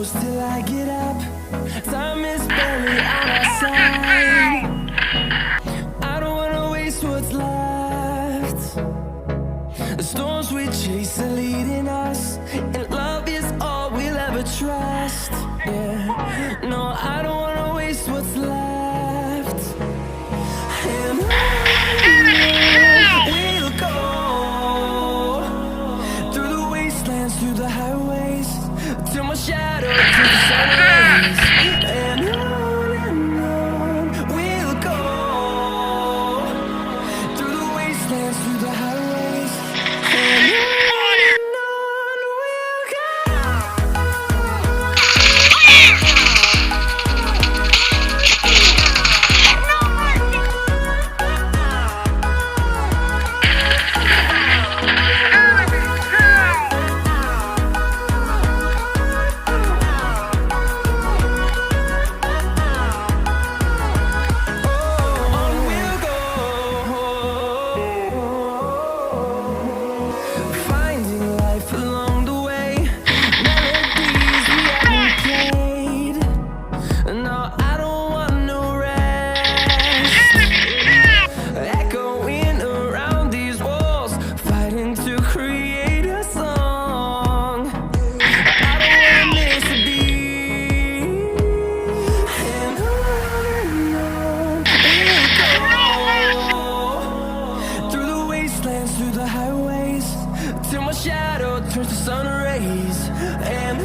close till I get up. Time is barely on our side. I don't wanna waste what's left. The storms we chase are leading us, and love is all we'll ever trust. Yeah, no, I don't wanna waste what's left. And we'll go through the wastelands, through the highways, till my shadow turns to sun rays. And on we'll go through the wastelands, through the highways, and on we'll go. Through the highways, till my shadow turns to sun rays. And